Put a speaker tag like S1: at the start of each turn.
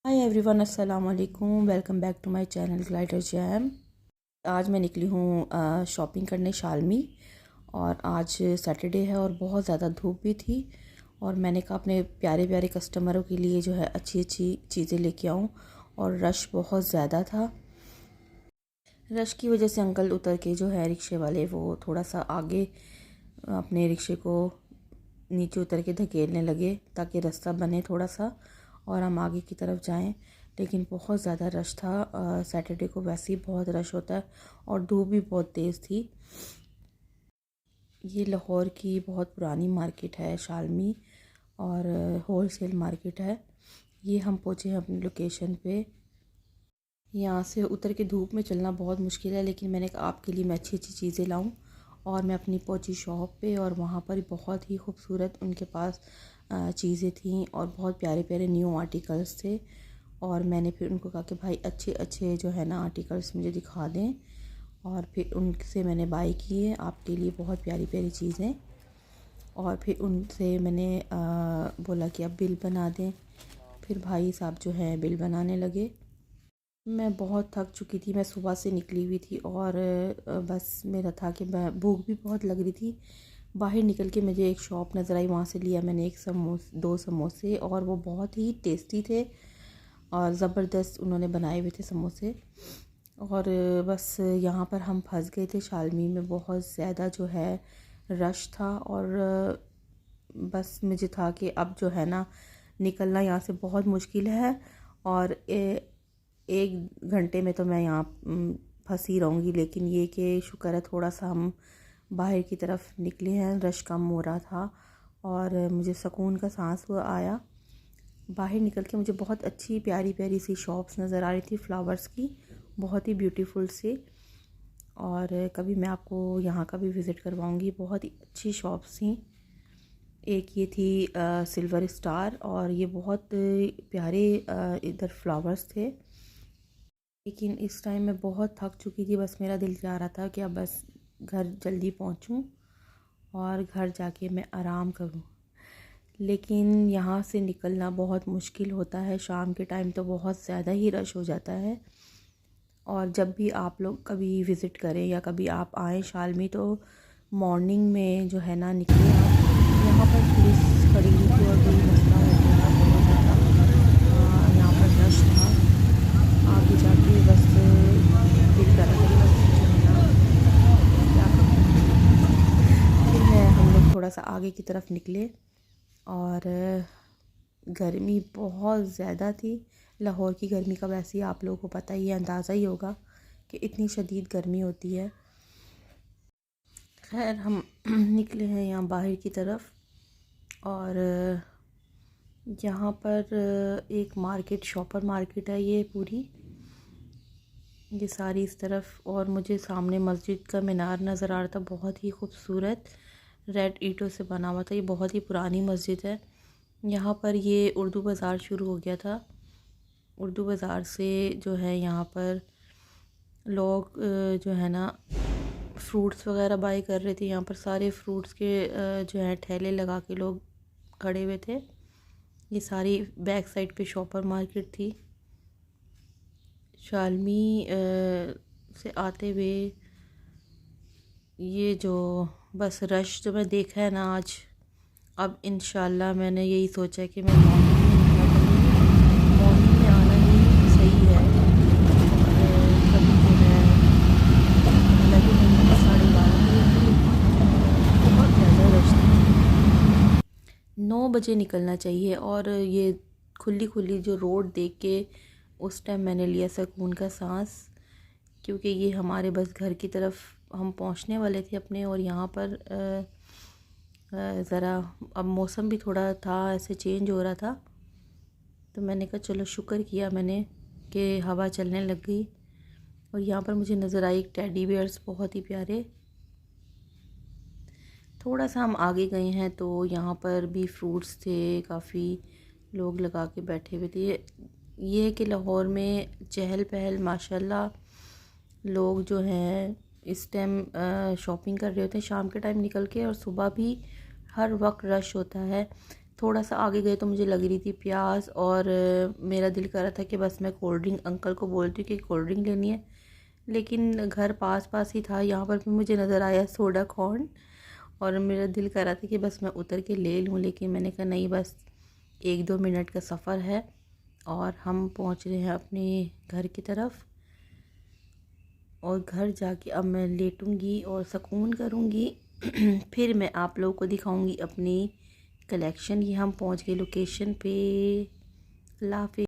S1: हाय everyone, अस्सलाम वालेकुम। Welcome back to my channel Glider Jam. आज मैं निकली हूँ शॉपिंग करने शालमी। और आज सैटरडे है और बहुत ज़्यादा धूप भी थी। और मैंने कहा अपने प्यारे प्यारे कस्टमरों के लिए जो है अच्छी अच्छी चीज़ें लेके आऊँ। और रश बहुत ज़्यादा था। रश की वजह से अंकल उतर के जो है रिक्शे वाले वो थोड़ा सा आगे अपने रिक्शे को नीचे उतर के धकेलने लगे ताकि रास्ता बने थोड़ा सा और हम आगे की तरफ जाएं। लेकिन बहुत ज़्यादा रश था। सैटरडे को वैसे ही बहुत रश होता है और धूप भी बहुत तेज़ थी। ये लाहौर की बहुत पुरानी मार्केट है शालमी, और होल सेल मार्केट है। ये हम पहुँचे हैं अपनी लोकेशन पे। यहाँ से उतर के धूप में चलना बहुत मुश्किल है, लेकिन मैंने कहा आपके लिए मैं अच्छी अच्छी चीज़ें लाऊं। और मैं अपनी पहुंची शॉप पे और वहाँ पर बहुत ही खूबसूरत उनके पास चीज़ें थीं और बहुत प्यारे प्यारे न्यू आर्टिकल्स थे। और मैंने फिर उनको कहा कि भाई अच्छे अच्छे जो है ना आर्टिकल्स मुझे दिखा दें। और फिर उनसे मैंने बाय किए आपके लिए बहुत प्यारी प्यारी चीज़ें। और फिर उनसे मैंने बोला कि आप बिल बना दें। फिर भाई साहब जो है बिल बनाने लगे। मैं बहुत थक चुकी थी, मैं सुबह से निकली हुई थी और बस मेरा था कि मैं भूख भी बहुत लग रही थी। बाहर निकल के मुझे एक शॉप नज़र आई, वहाँ से लिया मैंने एक दो समोसे और वो बहुत ही टेस्टी थे और ज़बरदस्त उन्होंने बनाए हुए थे समोसे। और बस यहाँ पर हम फंस गए थे शालमी में। बहुत ज़्यादा जो है रश था और बस मुझे था कि अब जो है ना निकलना यहाँ से बहुत मुश्किल है। और एक घंटे में तो मैं यहाँ फंसी रहूँगी। लेकिन ये कि शुक्र है थोड़ा सा हम बाहर की तरफ निकले हैं, रश कम हो रहा था और मुझे सुकून का सांस हुआ आया। बाहर निकल के मुझे बहुत अच्छी प्यारी प्यारी सी शॉप्स नज़र आ रही थी फ्लावर्स की, बहुत ही ब्यूटीफुल से। और कभी मैं आपको यहाँ का भी विज़िट करवाऊँगी। बहुत ही अच्छी शॉप्स थी। एक ये थी सिल्वर स्टार, और ये बहुत प्यारे इधर फ्लावर्स थे। लेकिन इस टाइम मैं बहुत थक चुकी थी, बस मेरा दिल चाह रहा था कि अब बस घर जल्दी पहुंचूं और घर जाके मैं आराम करूं। लेकिन यहाँ से निकलना बहुत मुश्किल होता है, शाम के टाइम तो बहुत ज़्यादा ही रश हो जाता है। और जब भी आप लोग कभी विज़िट करें या कभी आप आएँ शालमी तो मॉर्निंग में जो है ना निकलें आप। यहाँ पर पुलिस खड़ी हुई थी और कोई मसला हो गया था बहुत ज़्यादा। यहाँ पर रश था। आगे जाके बस दिल कर रहा था कि बस जो है ना क्या फिर मैं हम लोग थोड़ा सा आगे की तरफ निकले। और गर्मी बहुत ज़्यादा थी। लाहौर की गर्मी का वैसे ही आप लोगों को पता ही है, अंदाज़ा ही होगा कि इतनी शदीद गर्मी होती है। खैर हम निकले हैं यहाँ बाहर की तरफ। और यहाँ पर एक मार्केट, शॉपर मार्केट है ये पूरी, ये सारी इस तरफ। और मुझे सामने मस्जिद का मीनार नज़र आ रहा था, बहुत ही खूबसूरत रेड ईंटों से बना हुआ था। ये बहुत ही पुरानी मस्जिद है। यहाँ पर ये उर्दू बाज़ार शुरू हो गया था। उर्दू बाज़ार से जो है यहाँ पर लोग जो है ना फ्रूट्स वगैरह बाय कर रहे थे। यहाँ पर सारे फ्रूट्स के जो है ठेले लगा के लोग खड़े हुए थे। ये सारी बैक साइड पे शॉपर मार्केट थी। शालमी से आते हुए ये जो बस रश जो मैं देखा है ना आज, अब इंशाल्लाह मैंने यही सोचा कि मैं मॉर्निंग में निकला करूँगी। मॉर्निंग में आना ही सही है। और कभी जो है हालांकि मैं 12:30 बजे बहुत ज़्यादा रश था। 9 बजे निकलना चाहिए। और ये खुली खुली जो रोड देख के उस टाइम मैंने लिया सुकून का सांस, क्योंकि ये हमारे बस घर की तरफ हम पहुंचने वाले थे अपने। और यहाँ पर ज़रा अब मौसम भी थोड़ा था ऐसे चेंज हो रहा था, तो मैंने कहा चलो शुक्र किया मैंने कि हवा चलने लग गई। और यहाँ पर मुझे नज़र आई टेडी बियर्स बहुत ही प्यारे। थोड़ा सा हम आगे गए हैं तो यहाँ पर भी फ्रूट्स थे, काफ़ी लोग लगा के बैठे हुए थे। ये है कि लाहौर में चहल पहल माशाल्लाह, लोग जो हैं इस टाइम शॉपिंग कर रहे होते हैं शाम के टाइम निकल के, और सुबह भी हर वक्त रश होता है। थोड़ा सा आगे गए तो मुझे लग रही थी प्याज, और मेरा दिल कर रहा था कि बस मैं कोल्ड ड्रिंक अंकल को बोलती हूँ कि कोल्ड ड्रिंक लेनी है, लेकिन घर पास पास ही था। यहाँ पर भी मुझे नज़र आया सोडा कॉर्न, और मेरा दिल कर रहा था कि बस मैं उतर के ले लूँ, लेकिन मैंने कहा नहीं, बस 1-2 मिनट का सफ़र है और हम पहुँच रहे हैं अपने घर की तरफ। और घर जाके अब मैं लेटूंगी और सुकून करूँगी। फिर मैं आप लोगों को दिखाऊंगी अपनी कलेक्शन। ये हम पहुँच गए लोकेशन पे। अल्लाह हाफ़िज़।